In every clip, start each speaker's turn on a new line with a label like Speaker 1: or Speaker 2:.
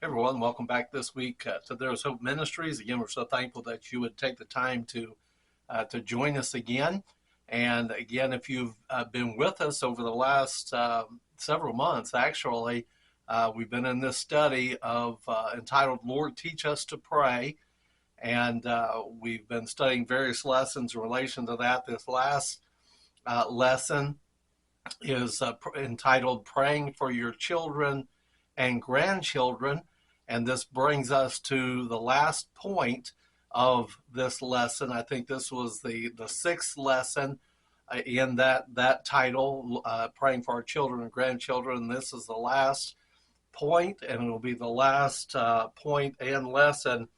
Speaker 1: Hey everyone, welcome back this week to There's Hope Ministries. Again, we're so thankful that you would take the time to join us again. And again, if you've been with us over the last several months, actually, we've been in this study of entitled "Lord, Teach Us to Pray," and we've been studying various lessons in relation to that. This last lesson is entitled "Praying for Your Children and Grandchildren." And this brings us to the last point of this lesson. I think this was the sixth lesson in that title, Praying for Our Children and Grandchildren. This is the last point, and it will be the last point and lesson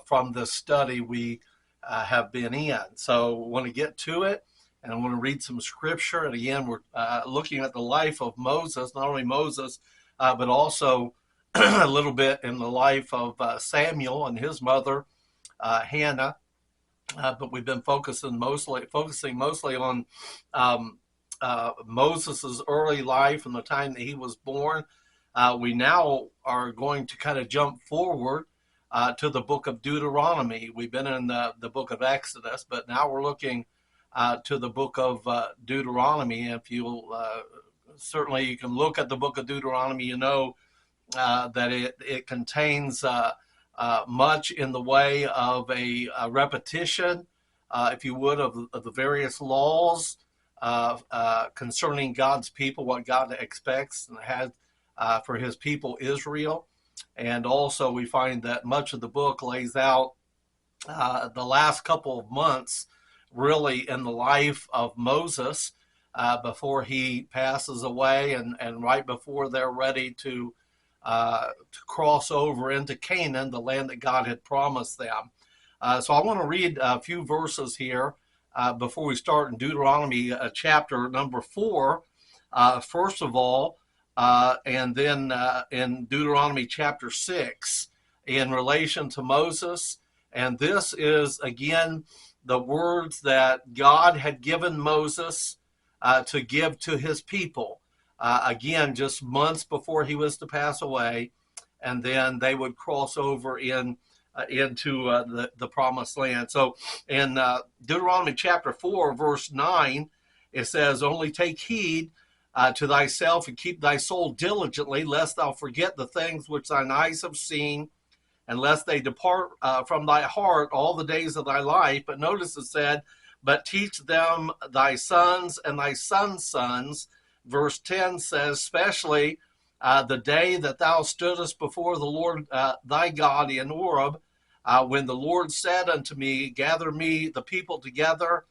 Speaker 1: from the study we have been in. So I want to get to it, and I want to read some scripture. And again, we're looking at the life of Moses, not only Moses, but also a little bit in the life of Samuel and his mother, Hannah. But we've been focusing mostly on Moses's early life and the time that he was born. We now are going to kind of jump forward to the book of Deuteronomy. We've been in the book of Exodus, but now we're looking to the book of Deuteronomy. If you certainly you can look at the book of Deuteronomy, you know that it contains much in the way of a repetition, if you would, of the various laws concerning God's people, what God expects and has for his people Israel. And also we find that much of the book lays out the last couple of months really in the life of Moses before he passes away and right before they're ready to cross over into Canaan, the land that God had promised them. So I want to read a few verses here before we start in Deuteronomy chapter number 4, first of all, and then in Deuteronomy chapter 6 in relation to Moses. And this is, again, the words that God had given Moses to give to his people. Again, just months before he was to pass away, and then they would cross over into the promised land. So in Deuteronomy chapter 4, verse 9, it says, "Only take heed to thyself and keep thy soul diligently, lest thou forget the things which thine eyes have seen, and lest they depart from thy heart all the days of thy life." But notice it said, "But teach them thy sons and thy sons' sons." Verse 10 says, "Especially the day that thou stoodest before the Lord thy God in Horeb, when the Lord said unto me, Gather me the people together,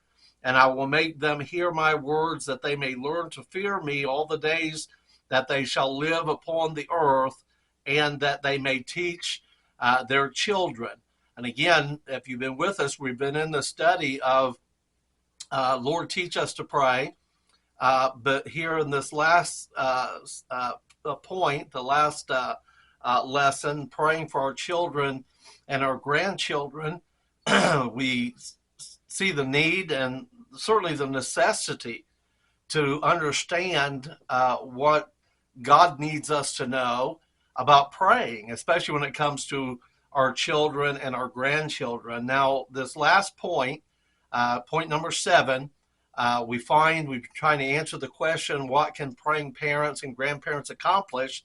Speaker 1: and I will make them hear my words, that they may learn to fear me all the days that they shall live upon the earth, and that they may teach their children." And again, if you've been with us, we've been in the study of Lord, teach us to pray. But here in this last point, the last lesson, praying for our children and our grandchildren, we see the need and certainly the necessity to understand what God needs us to know about praying, especially when it comes to our children and our grandchildren. Now, this last point, point number 7, we've been trying to answer the question, what can praying parents and grandparents accomplish?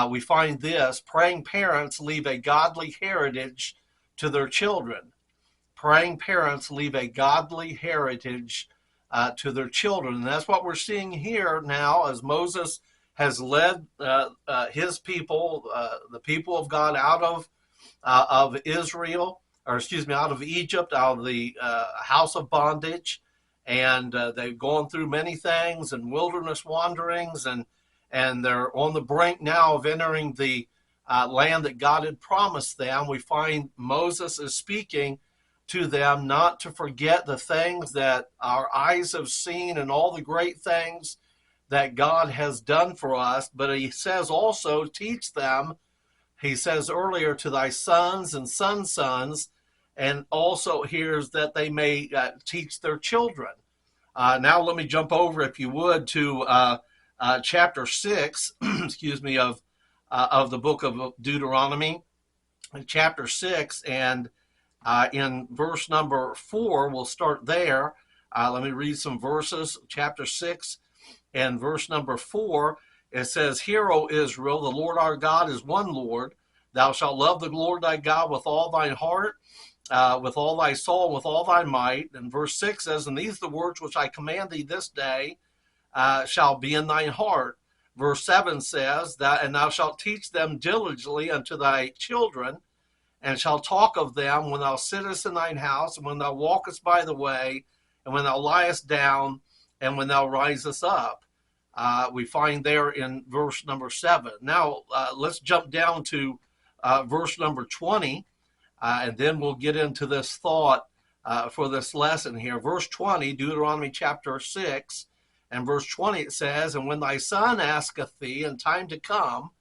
Speaker 1: We find this: praying parents leave a godly heritage to their children. Praying parents leave a godly heritage to their children. And that's what we're seeing here now as Moses has led his people, the people of God, out of Israel, or excuse me, out of Egypt, out of the house of bondage. And they've gone through many things and wilderness wanderings, and they're on the brink now of entering the land that God had promised them. We find Moses is speaking to them not to forget the things that our eyes have seen and all the great things that God has done for us. But he says also, teach them, he says earlier, to thy sons and sons' sons, and also here's that they may teach their children. Now let me jump over, if you would, to chapter 6, excuse me, of of the book of Deuteronomy, in chapter 6, and in verse number 4. We'll start there. Let me read some verses. Chapter 6 and verse number 4. It says, "Hear, O Israel, the Lord our God is one Lord. Thou shalt love the Lord thy God with all thine heart, with all thy soul, and with all thy might." And verse 6 says, "And these are the words which I command thee this day shall be in thine heart." Verse 7 says, "And thou shalt teach them diligently unto thy children, and shalt talk of them when thou sittest in thine house, and when thou walkest by the way, and when thou liest down, and when thou risest up." We find there in verse number 7. Now, let's jump down to verse number 20, and then we'll get into this thought for this lesson here. Verse 20, Deuteronomy chapter 6, and verse 20, it says, "And when thy son asketh thee in time to come,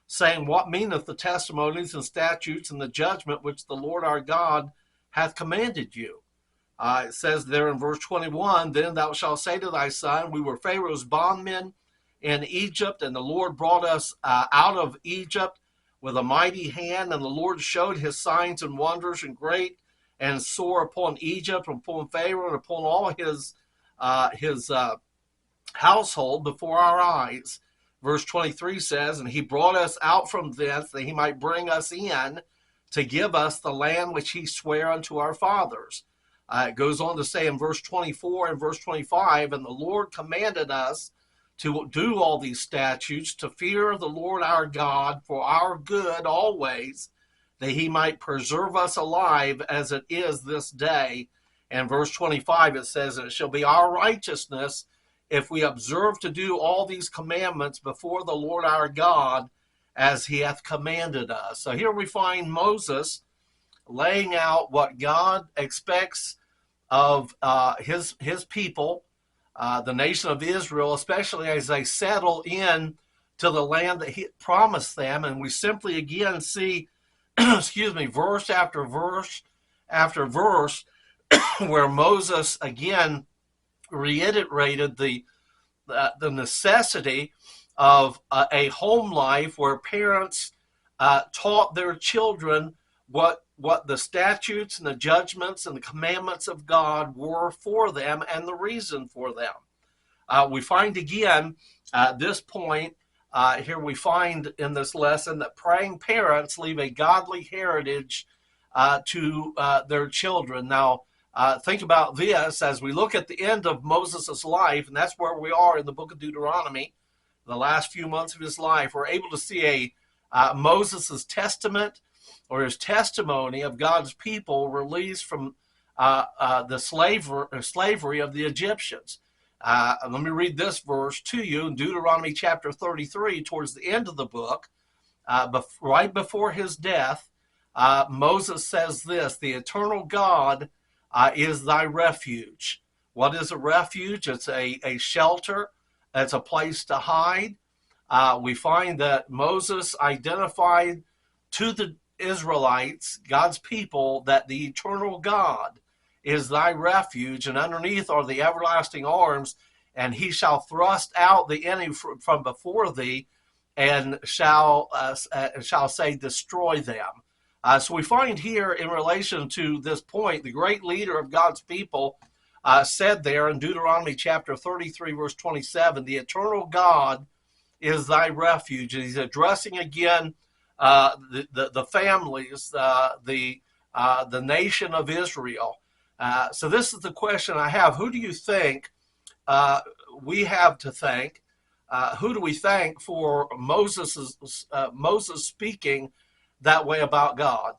Speaker 1: saying, What meaneth the testimonies and statutes and the judgment which the Lord our God hath commanded you?" It says there in verse 21, "Then thou shalt say to thy son, We were Pharaoh's bondmen in Egypt, and the Lord brought us out of Egypt with a mighty hand, and the Lord showed his signs and wonders and great and sore upon Egypt, and upon Pharaoh, and upon all his household before our eyes." Verse 23 says, "And he brought us out from thence, that he might bring us in to give us the land which he sware unto our fathers." It goes on to say in verse 24 and verse 25, "And the Lord commanded us to do all these statutes, to fear the Lord our God for our good always, that he might preserve us alive as it is this day." And verse 25, it says, "It shall be our righteousness if we observe to do all these commandments before the Lord our God, as he hath commanded us." So here we find Moses laying out what God expects of his people, the nation of Israel, especially as they settle in to the land that he promised them. And we simply again see, excuse me, verse after verse after verse, where Moses again reiterated the necessity of a home life where parents taught their children what the statutes and the judgments and the commandments of God were for them and the reason for them. We find again at this point here, we find in this lesson that praying parents leave a godly heritage to their children. Now, think about this as we look at the end of Moses' life, and that's where we are in the book of Deuteronomy, the last few months of his life. We're able to see Moses' testament, or his testimony of God's people released from the slavery of the Egyptians. Let me read this verse to you in Deuteronomy chapter 33, towards the end of the book. Right before his death, Moses says this: "The eternal God is thy refuge." What is a refuge? It's a shelter. It's a place to hide. We find that Moses identified to the Israelites, God's people, that the eternal God is thy refuge, and underneath are the everlasting arms, and he shall thrust out the enemy from before thee, and shall say, destroy them. So we find here, in relation to this point, the great leader of God's people said there in Deuteronomy chapter 33, verse 27, "The eternal God is thy refuge." And he's addressing again the families, the nation of Israel. So this is the question I have: who do you think we have to thank? Who do we thank for Moses speaking that way about God?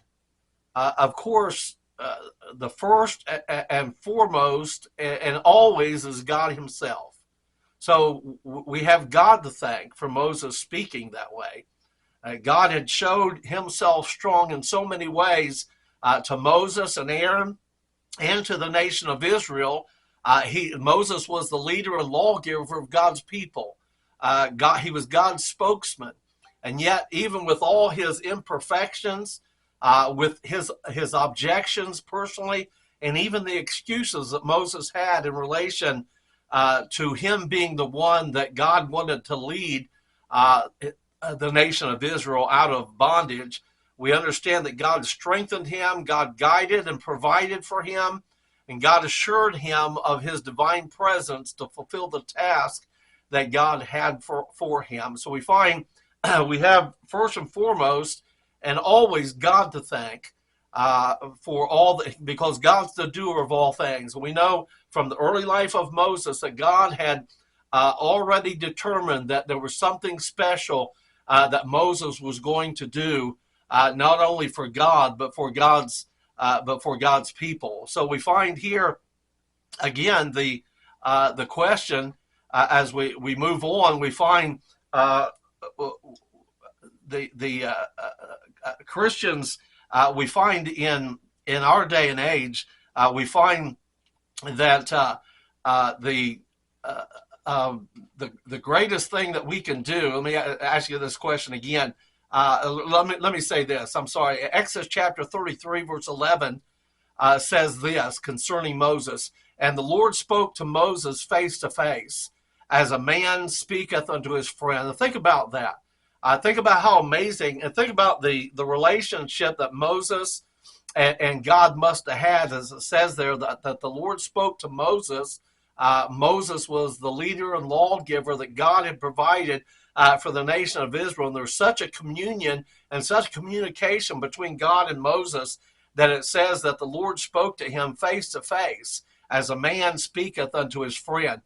Speaker 1: Of course, the first and foremost and always is God himself. So we have God to thank for Moses speaking that way. God had showed himself strong in so many ways to Moses and Aaron and to the nation of Israel. Moses was the leader and lawgiver of God's people. He was God's spokesman. And yet, even with all his imperfections, with his objections personally, and even the excuses that Moses had in relation to him being the one that God wanted to lead the nation of Israel out of bondage. We understand that God strengthened him, God guided and provided for him, and God assured him of his divine presence to fulfill the task that God had for him. So we find we have first and foremost and always God to thank for all that, because God's the doer of all things. We know from the early life of Moses that God had already determined that there was something special that Moses was going to do, not only for God but for God's people. So we find here again the question as we move on. We find the Christians. We find in our day and age, we find that the greatest thing that we can do. Let me ask you this question again. Let me say this. I'm sorry. Exodus chapter 33, verse 11 says this concerning Moses: "And the Lord spoke to Moses face to face, as a man speaketh unto his friend." And think about that. Think about how amazing, and think about the relationship that Moses and God must have had, as it says there, that the Lord spoke to Moses. Moses was the leader and lawgiver that God had provided for the nation of Israel. And there's such a communion and such communication between God and Moses that it says that the Lord spoke to him face to face, as a man speaketh unto his friend.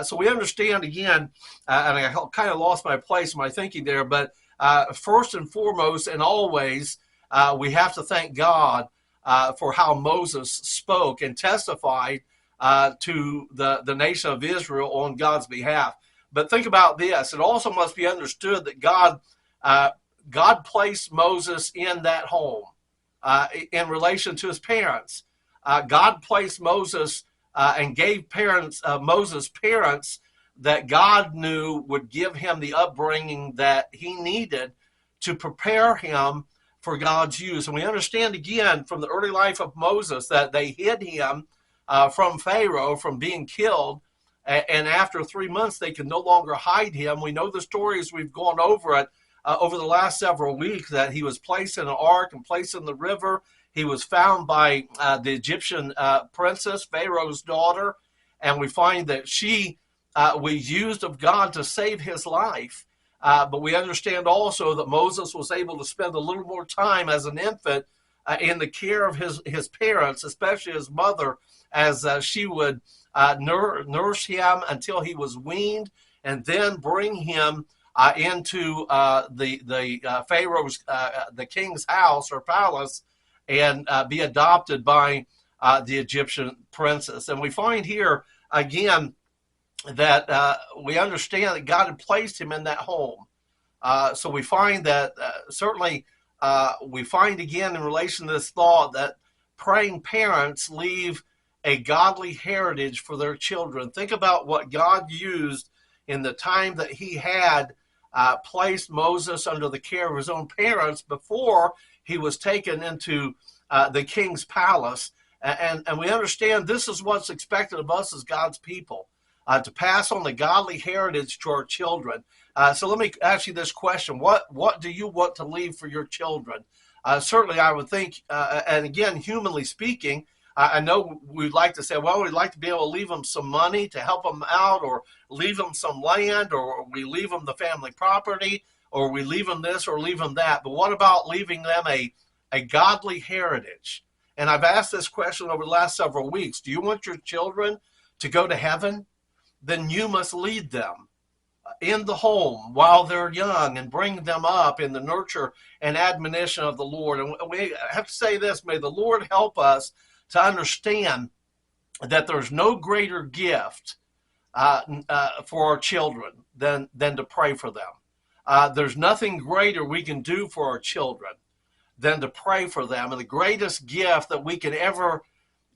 Speaker 1: So we understand again, and I kind of lost my place in my thinking there, but first and foremost and always, we have to thank God for how Moses spoke and testified to the nation of Israel on God's behalf. But think about this. It also must be understood that God placed Moses in that home in relation to his parents. God placed Moses and gave Moses parents that God knew would give him the upbringing that he needed to prepare him for God's use. And we understand again from the early life of Moses that they hid him from Pharaoh from being killed. And after 3 months, they could no longer hide him. We know the stories, we've gone over it over the last several weeks, that he was placed in an ark and placed in the river. He was found by the Egyptian princess, Pharaoh's daughter, and we find that she was used of God to save his life. But we understand also that Moses was able to spend a little more time as an infant in the care of his parents, especially his mother, as she would nurse him until he was weaned, and then bring him into the Pharaoh's, the king's house or palace, and be adopted by the Egyptian princess. And we find here again that we understand that God had placed him in that home. So we find that certainly we find again in relation to this thought that praying parents leave a godly heritage for their children. Think about what God used in the time that he had placed Moses under the care of his own parents before he was taken into the king's palace. And we understand this is what's expected of us as God's people, to pass on the godly heritage to our children. So let me ask you this question. What do you want to leave for your children? Certainly I would think, and again, humanly speaking, I know we'd like to say, well, we'd like to be able to leave them some money to help them out, or leave them some land, or we leave them the family property, or we leave them this or leave them that. But what about leaving them a godly heritage? And I've asked this question over the last several weeks. Do you want your children to go to heaven? Then you must lead them in the home while they're young and bring them up in the nurture and admonition of the Lord. And we have to say this: may the Lord help us to understand that there's no greater gift for our children than to pray for them. There's nothing greater we can do for our children than to pray for them. And the greatest gift that we can ever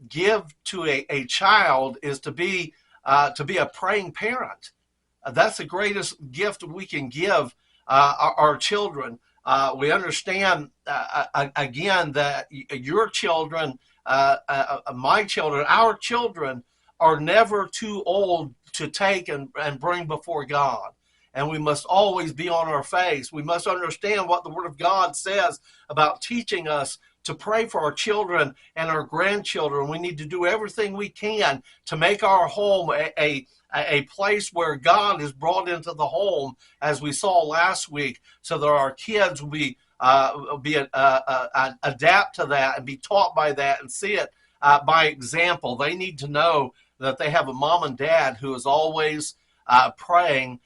Speaker 1: give to a child is to be a praying parent. That's the greatest gift we can give our children. We understand, again, that your children, my children, our children are never too old to take and bring before God. and we must always be on our face. We must understand what the Word of God says about teaching us to pray for our children and our grandchildren. We need to do everything we can to make our home a place where God is brought into the home, as we saw last week, so that our kids will adapt to that and be taught by that and see it by example. They need to know that they have a mom and dad who is always praying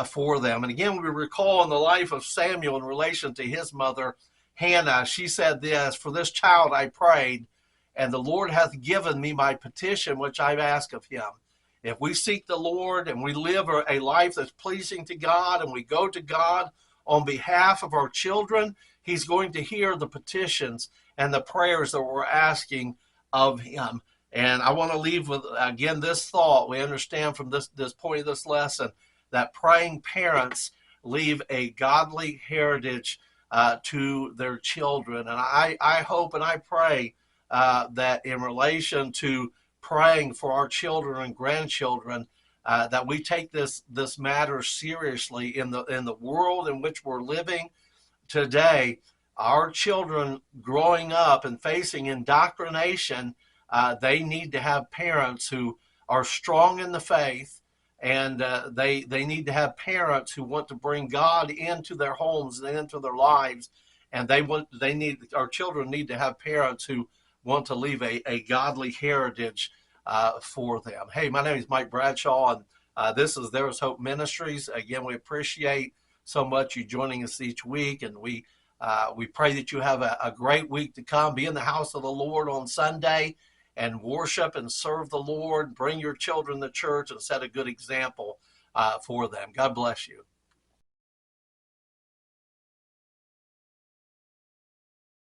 Speaker 1: for them. And again, we recall in the life of Samuel in relation to his mother, Hannah. She said this, "For this child I prayed, and the Lord hath given me my petition which I've asked of him." If we seek the Lord and we live a life that's pleasing to God, and we go to God on behalf of our children, he's going to hear the petitions and the prayers that we're asking of him. And I want to leave with, again, this thought. We understand from this point of this lesson that praying parents leave a godly heritage to their children. And I hope and I pray that in relation to praying for our children and grandchildren, that we take this matter seriously in the world in which we're living today. Our children growing up and facing indoctrination, they need to have parents who are strong in the faith, and they need to have parents who want to bring God into their homes and into their lives, and our children need to have parents who want to leave a godly heritage for them. Hey, my name is Mike Bradshaw, and this is There Is Hope Ministries. Again, we appreciate so much you joining us each week, and we pray that you have a great week to come. Be in the house of the Lord on Sunday and worship and serve the Lord. Bring your children to church and set a good example for them. God bless you.